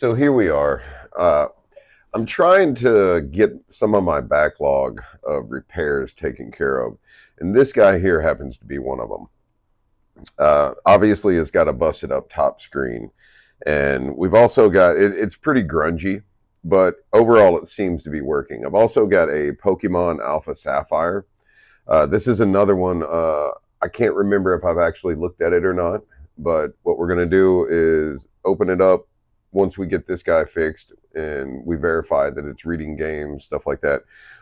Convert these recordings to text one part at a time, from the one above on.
So here we are. I'm trying to get some of my backlog of repairs taken care of, and this guy here happens to be one of them. Obviously, it's got a busted up top screen, and we've also got it's pretty grungy, but overall it seems to be working. I've also got a Pokemon Alpha Sapphire. This is another one. I can't remember if I've actually looked at it or not, but what we're going to do is open it up once we get this guy fixed and we verify that it's reading games, stuff like that.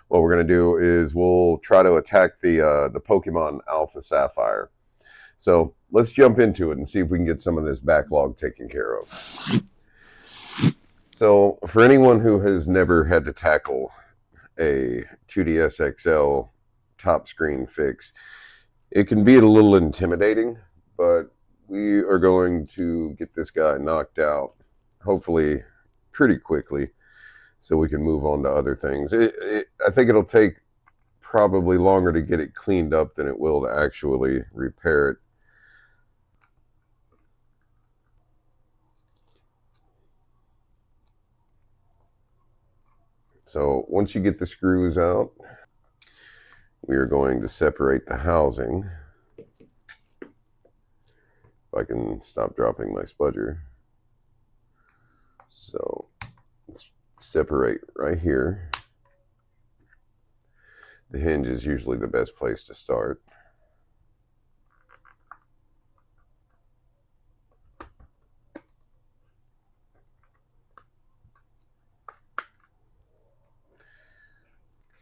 What we're going to do is we'll try to attack the Pokemon Alpha Sapphire. So let's jump into it and see if we can get some of this backlog taken care of. So for anyone who has never had to tackle a 2DS XL top screen fix, it can be a little intimidating, but we are going to get this guy knocked out, hopefully pretty quickly, so we can move on to other things. I think it'll take probably longer to get it cleaned up than it will to actually repair it. So once you get the screws out, we are going to separate the housing. If I can stop dropping my spudger. So let's separate right here. The hinge is usually the best place to start.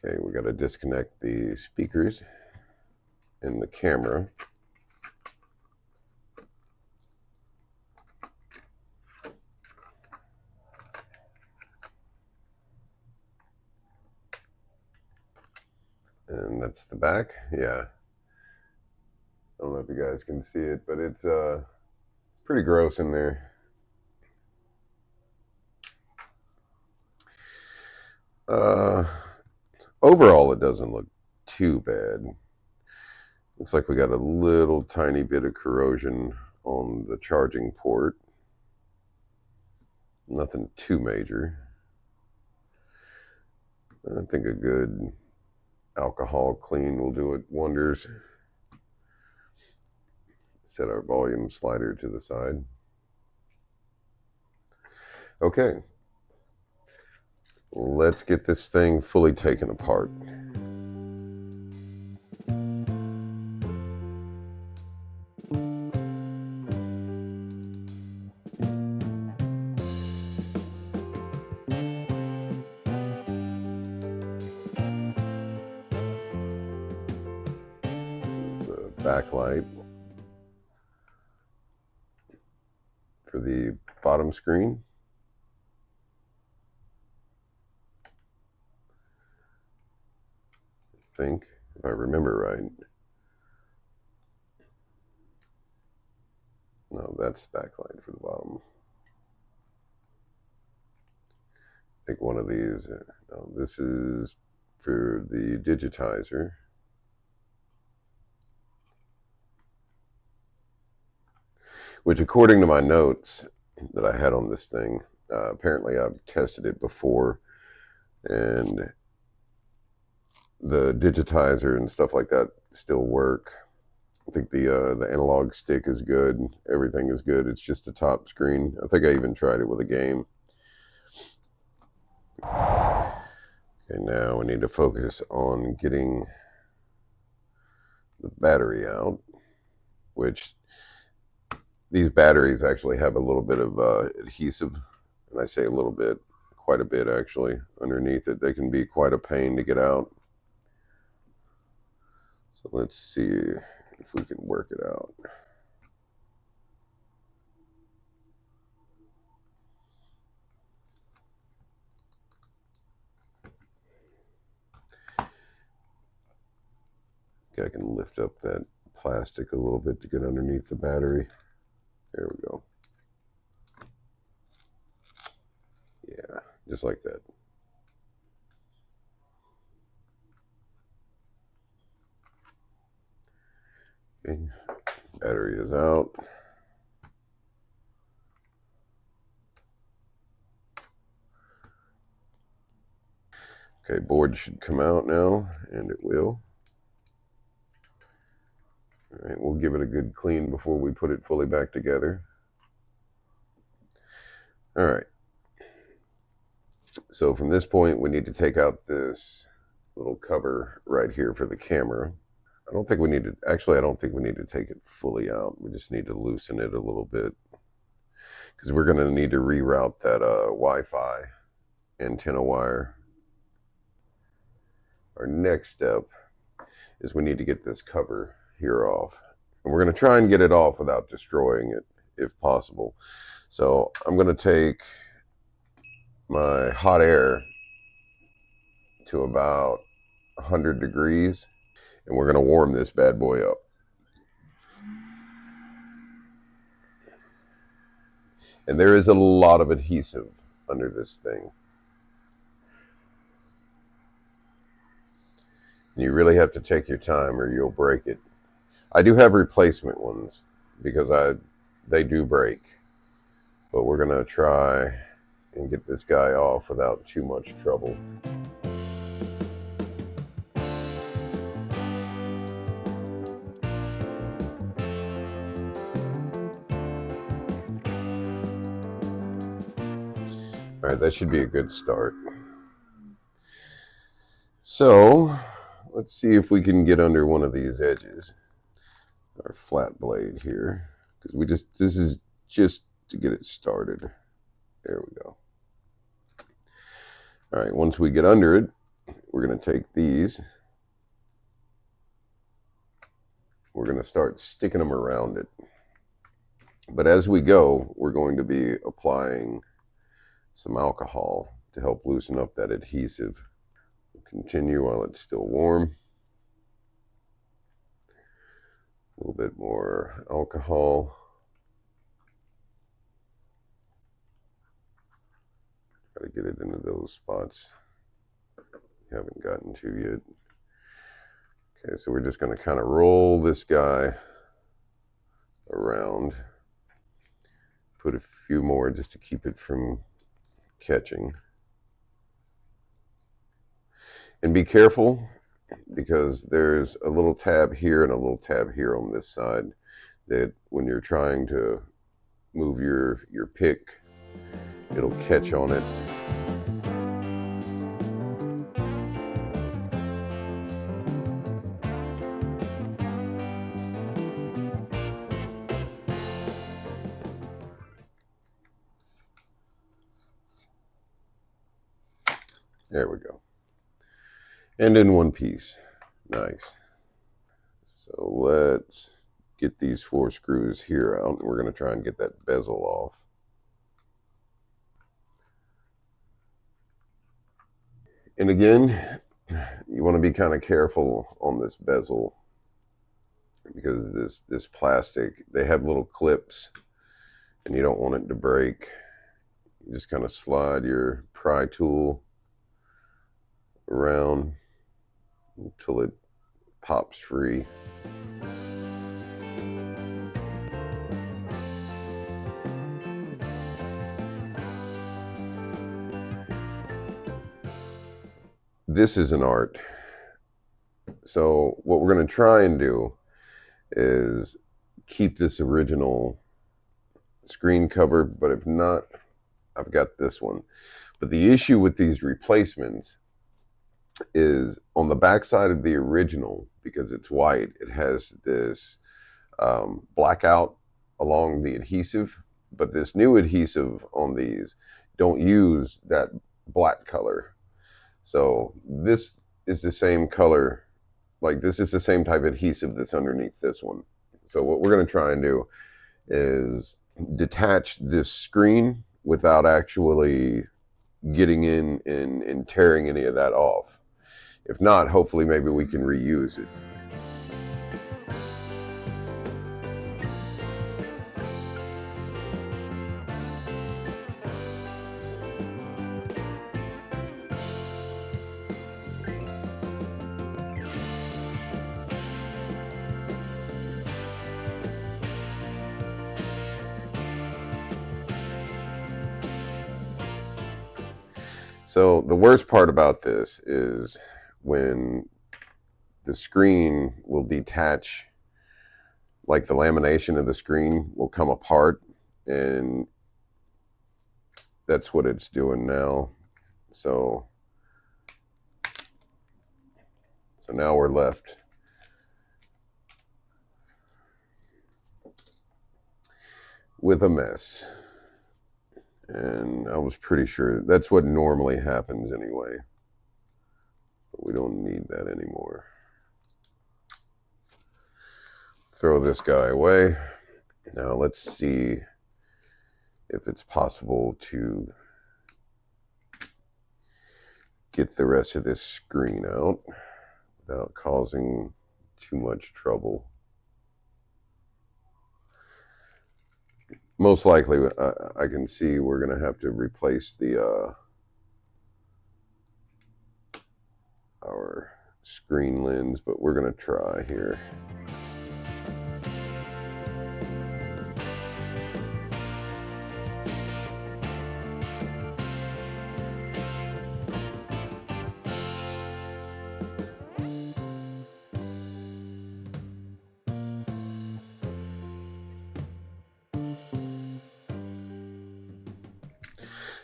Okay, we got to disconnect the speakers and the camera. And that's the back. Yeah. I don't know if you guys can see it, but it's pretty gross in there. Overall, it doesn't look too bad. Looks like we got a little tiny bit of corrosion on the charging port. Nothing too major. I think a good alcohol clean will do it wonders. Set our volume slider to the side. Okay. Let's get this thing fully taken apart. This is the backlight for the bottom screen. I think, if I remember right. No, that's the backlight for the bottom. I think one of these, no, this is for the digitizer. Which, according to my notes that I had on this thing, apparently I've tested it before, and the digitizer and stuff like that still work. I think the analog stick is good. Everything is good. It's just the top screen. I think I even tried it with a game. Okay, now we need to focus on getting the battery out, which these batteries actually have a little bit of adhesive, and I say a little bit, quite a bit actually, underneath it. They can be quite a pain to get out. So let's see if we can work it out. Okay, I can lift up that plastic a little bit to get underneath the battery. There we go. Yeah, just like that. Okay, battery is out. Okay, board should come out now, and it will. All right, we'll give it a good clean before we put it fully back together. All right. So from this point, we need to take out this little cover right here for the camera. I don't think we need to, actually, I don't think we need to take it fully out. We just need to loosen it a little bit because we're going to need to reroute that Wi-Fi antenna wire. Our next step is we need to get this cover here off. And we're going to try and get it off without destroying it if possible. So I'm going to take my hot air to about 100 degrees, and we're going to warm this bad boy up. And there is a lot of adhesive under this thing. You really have to take your time or you'll break it. I do have replacement ones because they do break. But we're going to try and get this guy off without too much trouble. All right, that should be a good start. So let's see if we can get under one of these edges. Our flat blade here, because this is just to get it started. There we go. All right, once we get under it, we're going to take these. We're going to start sticking them around it. But as we go, we're going to be applying some alcohol to help loosen up that adhesive. We'll continue while it's still warm. A little bit more alcohol. Got to get it into those spots we haven't gotten to yet. Okay, so we're just going to kind of roll this guy around. Put a few more just to keep it from catching. And be careful, because there's a little tab here and a little tab here on this side that when you're trying to move your pick, it'll catch on it. There we go. And in one piece. Nice. So let's get these 4 screws here out, and we're going to try and get that bezel off. And again, you want to be kind of careful on this bezel, because this plastic, they have little clips and you don't want it to break. You just kind of slide your pry tool around until it pops free. This is an art. So what we're going to try and do is keep this original screen cover, but if not, I've got this one. But the issue with these replacements is on the back side of the original, because it's white, it has this blackout along the adhesive, but this new adhesive on these don't use that black color. So this is the same color, like this is the same type of adhesive that's underneath this one. So what we're going to try and do is detach this screen without actually getting in and tearing any of that off. If not, hopefully maybe we can reuse it. So the worst part about this is when the screen will detach, like the lamination of the screen will come apart, and that's what it's doing now. So now we're left with a mess. And I was pretty sure that's what normally happens anyway. But we don't need that anymore. Throw this guy away. Now let's see if it's possible to get the rest of this screen out without causing too much trouble. Most likely, I can see we're going to have to replace the our screen lens, but we're going to try here.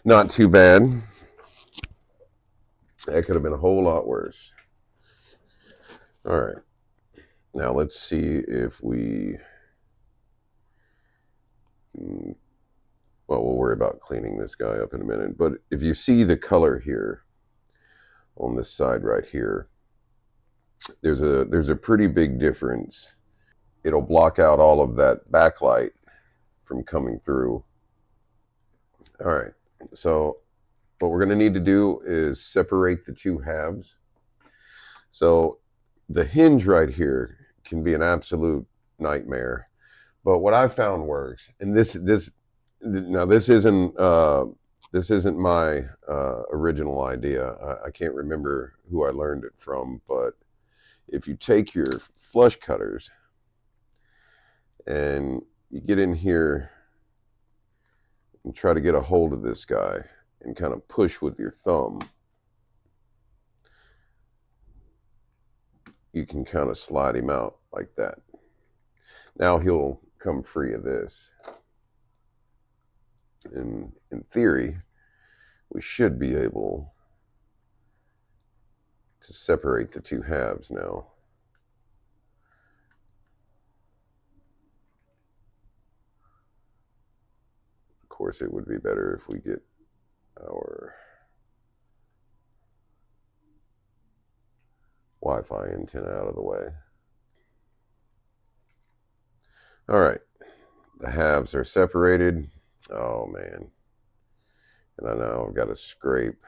Not too bad. That could have been a whole lot worse. All right. Now let's see if we... Well, we'll worry about cleaning this guy up in a minute. But if you see the color here on this side right here, there's a pretty big difference. It'll block out all of that backlight from coming through. All right. So what we're going to need to do is separate the two halves. So the hinge right here can be an absolute nightmare, but what I found works, and this isn't my original idea. I can't remember who I learned it from, but if you take your flush cutters and you get in here and try to get a hold of this guy and kind of push with your thumb, you can kind of slide him out like that. Now he'll come free of this. And in theory, we should be able to separate the two halves now. Of course, it would be better if we get our Wi-Fi antenna out of the way. All right, the halves are separated. Oh man, and I know I've got a scrape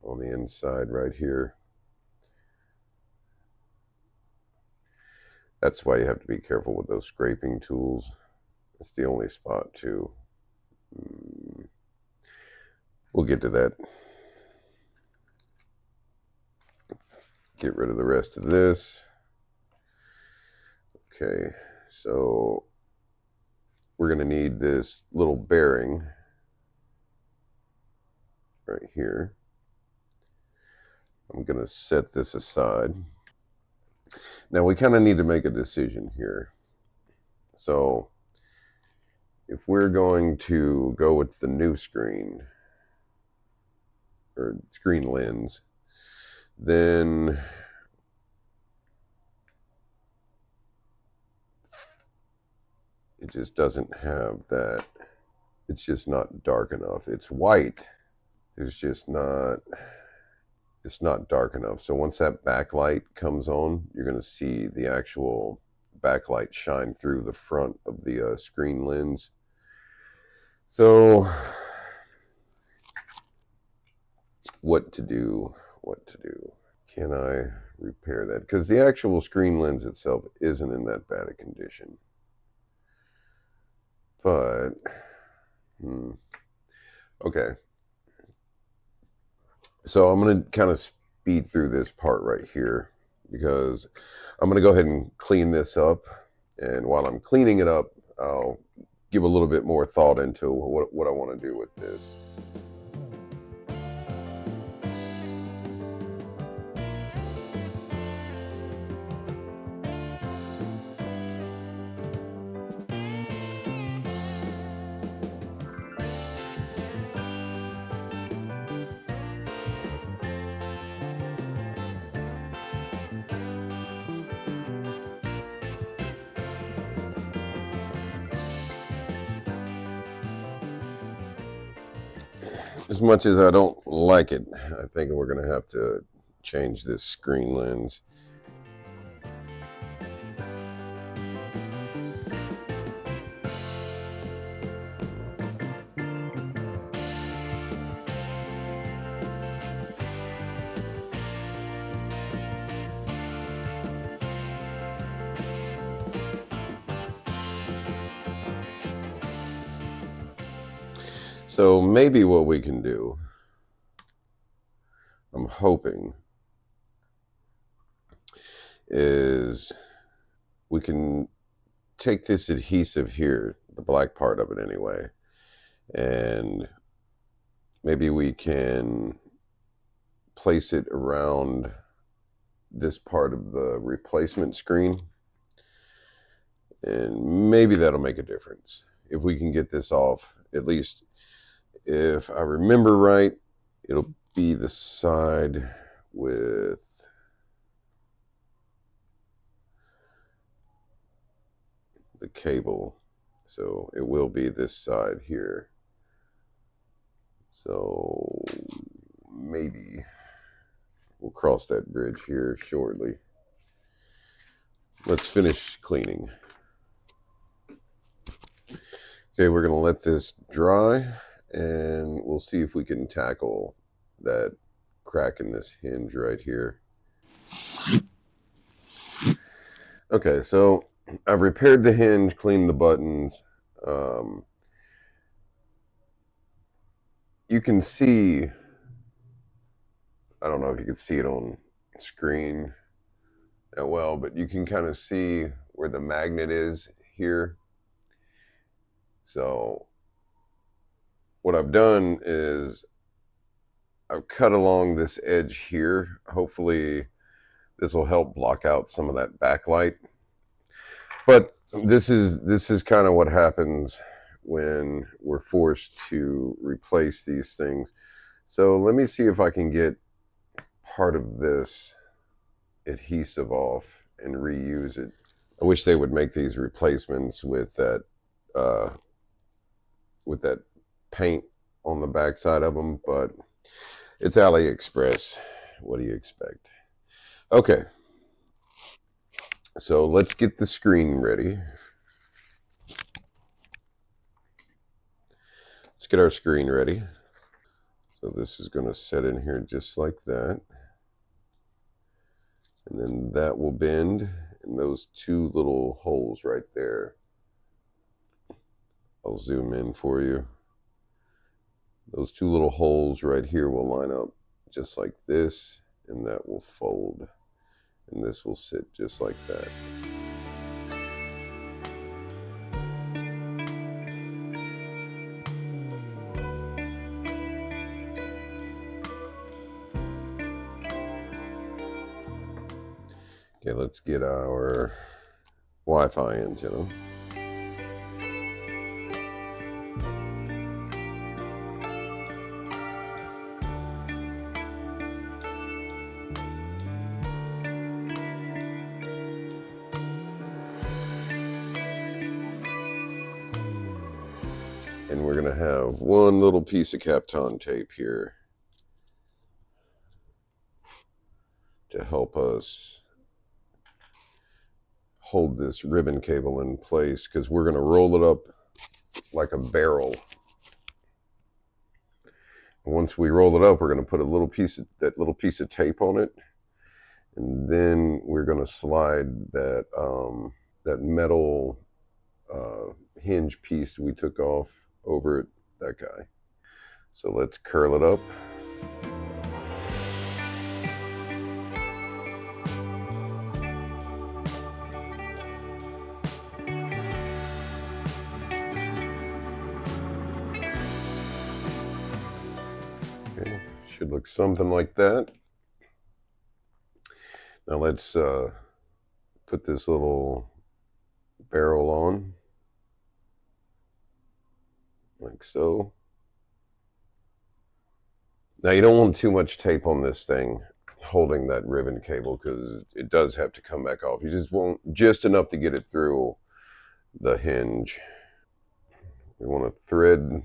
on the inside right here. That's why you have to be careful with those scraping tools. It's the only spot to... We'll get to that. Get rid of the rest of this. Okay, so we're going to need this little bearing right here. I'm going to set this aside. Now we kind of need to make a decision here. So if we're going to go with the new screen or screen lens, then it just doesn't have that. It's just not dark enough. It's white. It's just not, it's not dark enough. So once that backlight comes on, you're going to see the actual backlight shine through the front of the screen lens. So what to do? Can I repair that? Because the actual screen lens itself isn't in that bad a condition. But, okay. So I'm going to kind of speed through this part right here because I'm going to go ahead and clean this up. And while I'm cleaning it up, I'll give a little bit more thought into what I want to do with this. As much as I don't like it, I think we're going to have to change this screen lens. So maybe what we can do, I'm hoping, is we can take this adhesive here, the black part of it anyway, and maybe we can place it around this part of the replacement screen, and maybe that'll make a difference. If we can get this off, at least if I remember right, it'll be the side with the cable. So it will be this side here. So maybe we'll cross that bridge here shortly. Let's finish cleaning. Okay, we're going to let this dry and we'll see if we can tackle that crack in this hinge right here. Okay, so I've repaired the hinge, cleaned the buttons. You can see, I don't know if you can see it on screen that well, but you can kind of see where the magnet is here. So what I've done is I've cut along this edge here. Hopefully this will help block out some of that backlight. But this is kind of what happens when we're forced to replace these things. So let me see if I can get part of this adhesive off and reuse it. I wish they would make these replacements with that paint on the backside of them, but it's AliExpress. What do you expect? Okay, so let's get the screen ready. Let's get our screen ready. So this is going to set in here just like that. And then that will bend in those two little holes right there. I'll zoom in for you. Those two little holes right here will line up just like this, and that will fold. And this will sit just like that. Okay, let's get our Wi-Fi antenna. And we're going to have one little piece of Kapton tape here to help us hold this ribbon cable in place, because we're going to roll it up like a barrel. And once we roll it up, we're going to put that little piece of tape on it, and then we're going to slide that that metal hinge piece we took off over that guy. So let's curl it up. Okay, should look something like that. Now let's put this little barrel on, like so. Now you don't want too much tape on this thing holding that ribbon cable, because it does have to come back off. You just want just enough to get it through the hinge. We want to thread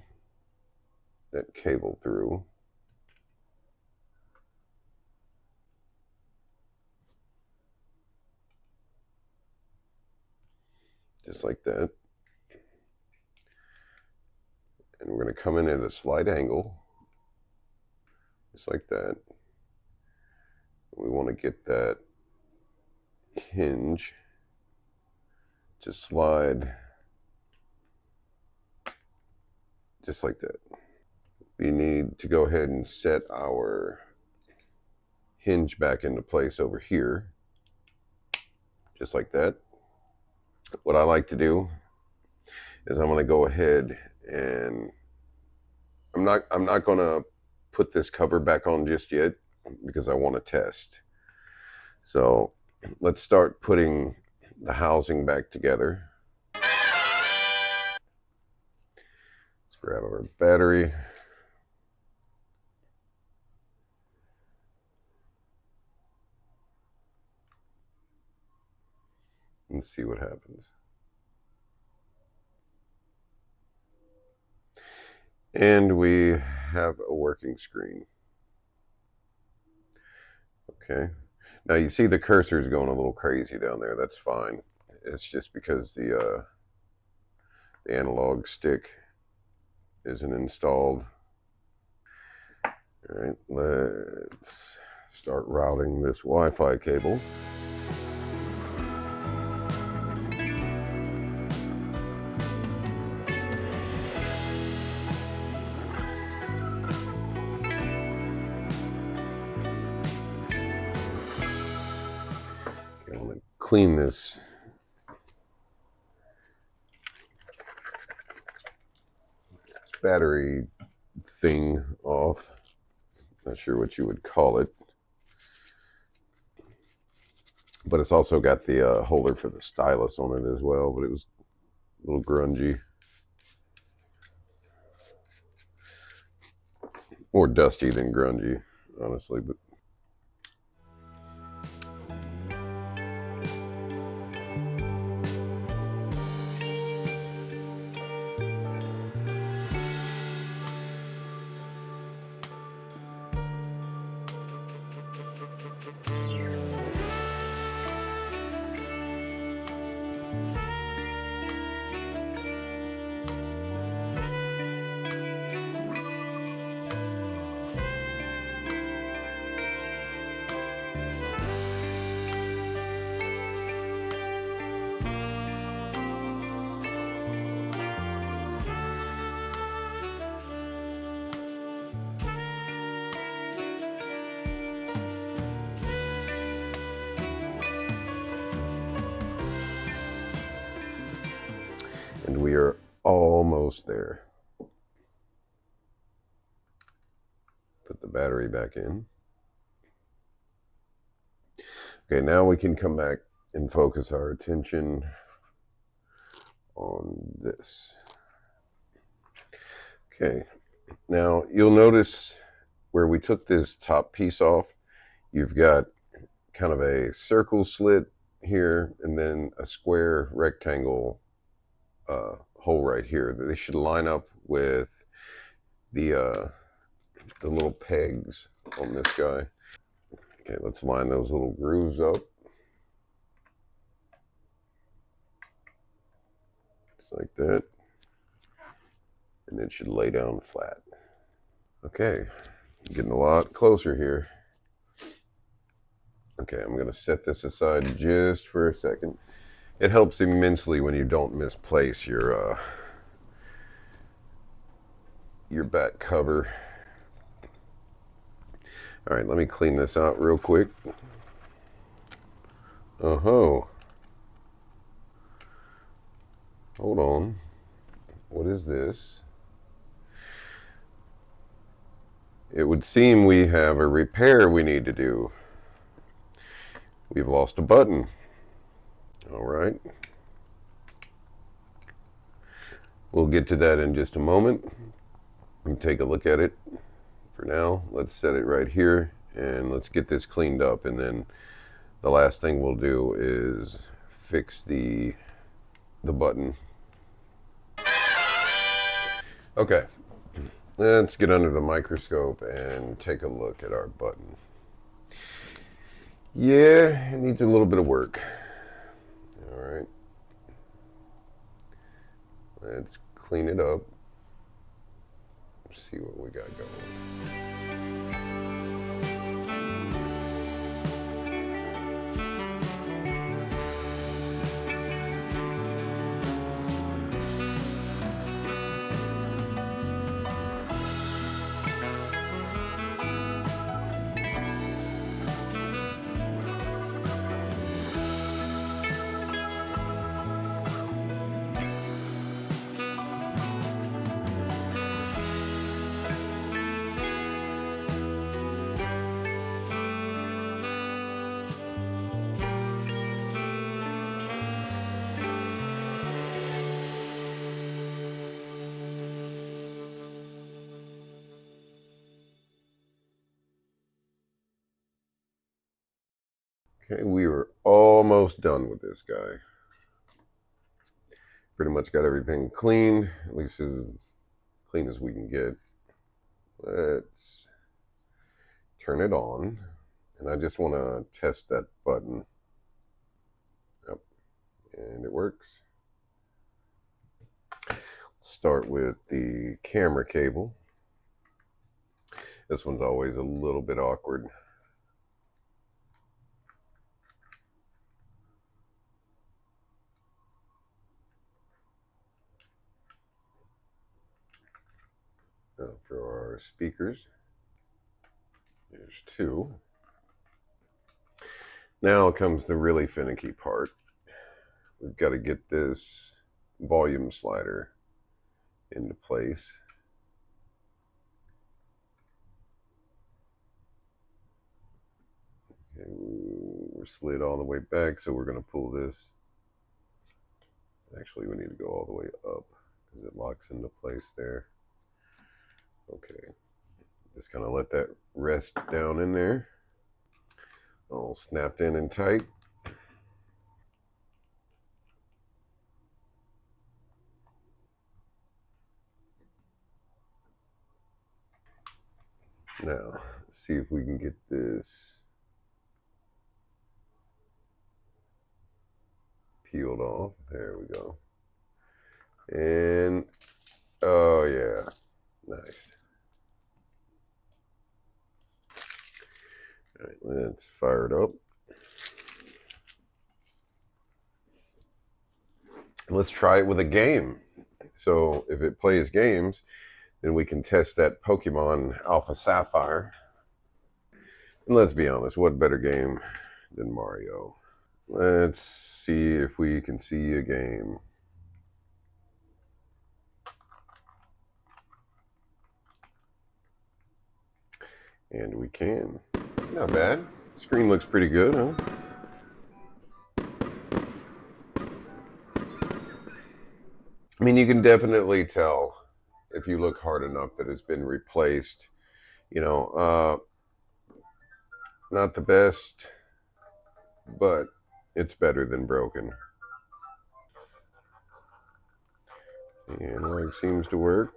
that cable through. Just like that. And we're going to come in at a slight angle, just like that. We want to get that hinge to slide just like that. We need to go ahead and set our hinge back into place over here, just like that. What I like to do is I'm going to go ahead and I'm not going to put this cover back on just yet because I want to test. So let's start putting the housing back together. Let's grab our battery. And see what happens. And we have a working screen. Okay. Now you see the cursor is going a little crazy down there. That's fine. It's just because the analog stick isn't installed. All right, let's start routing this Wi-Fi cable. Okay, I'm going to clean this battery thing off. Not sure what you would call it, but it's also got the holder for the stylus on it as well, but it was a little grungy. More dusty than grungy, honestly, but and we are almost there. Put the battery back in. Okay, now we can come back and focus our attention on this. Okay, now you'll notice where we took this top piece off, you've got kind of a circle slit here and then a square rectangle hole right here. They should line up with the little pegs on this guy. Okay, let's line those little grooves up. Just like that. And it should lay down flat. Okay, getting a lot closer here. Okay, I'm going to set this aside just for a second. It helps immensely when you don't misplace your back cover. All right, let me clean this out real quick. Oh, hold on. What is this? It would seem we have a repair we need to do. We've lost a button. All right. We'll get to that in just a moment. And take a look at it. For now, let's set it right here and let's get this cleaned up, and then the last thing we'll do is fix the button. Okay, Let's get under the microscope and take a look at our button. Yeah, it needs a little bit of work. All right. Let's clean it up. See what we got going. Okay, we were almost done with this guy. Pretty much got everything clean, at least as clean as we can get. Let's turn it on. And I just want to test that button. Yep, and it works. Start with the camera cable. This one's always a little bit awkward. Now for our speakers, there's two. Now comes the really finicky part. We've got to get this volume slider into place. Okay, we're slid all the way back, so we're going to pull this. Actually, we need to go all the way up because it locks into place there. Okay, just kind of let that rest down in there. All snapped in and tight. Now, let's see if we can get this peeled off. There we go. And, oh yeah, nice. All right, let's fire it up. Let's try it with a game. So if it plays games, then we can test that Pokemon Alpha Sapphire. And let's be honest, what better game than Mario? Let's see if we can see a game. And we can. Not bad. Screen looks pretty good, huh? I mean, you can definitely tell if you look hard enough that it's been replaced. You know, not the best, but it's better than broken. And like seems to work.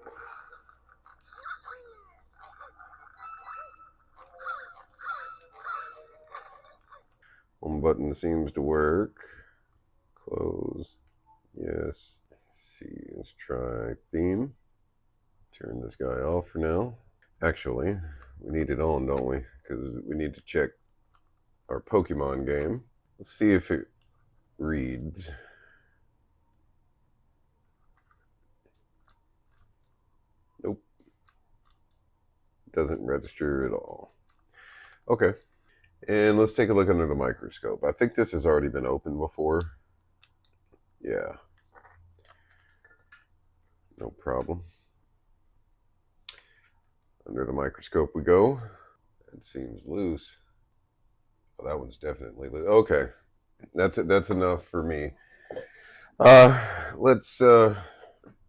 Home button seems to work. Close. Yes. Let's see. Let's try theme. Turn this guy off for now. Actually, we need it on, don't we? Because we need to check our Pokemon game. Let's see if it reads. Nope. Doesn't register at all. Okay. And let's take a look under the microscope. I think this has already been opened before. Yeah. No problem. Under the microscope we go. It seems loose. Oh, that one's definitely loose. Okay. That's enough for me. Let's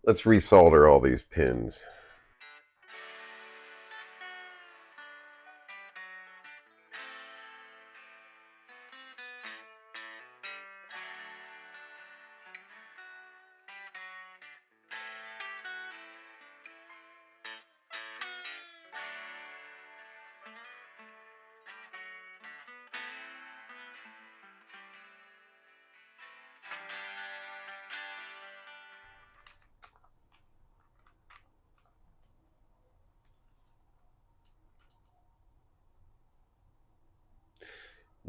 resolder all these pins.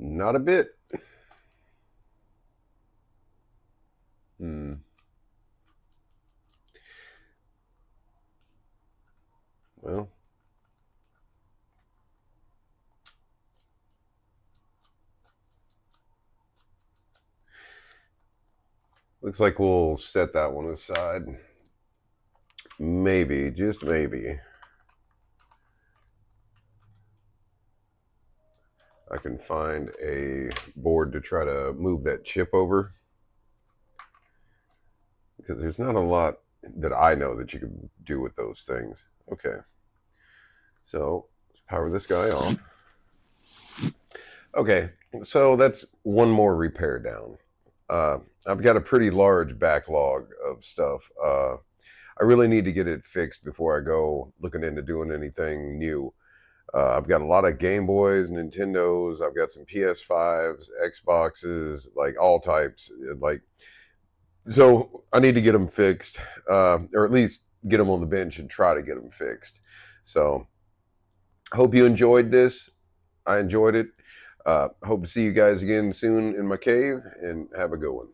Not a bit. Hmm. Well, looks like we'll set that one aside. Maybe, just maybe, I can find a board to try to move that chip over, because there's not a lot that I know that you can do with those things. Okay, so let's power this guy off. Okay, so that's one more repair down. I've got a pretty large backlog of stuff. I really need to get it fixed before I go looking into doing anything new. I've got a lot of Game Boys, Nintendos. I've got some PS5s, Xboxes, like all types. Like, so I need to get them fixed, or at least get them on the bench and try to get them fixed. So, hope you enjoyed this. I enjoyed it. Hope to see you guys again soon in my cave, and have a good one.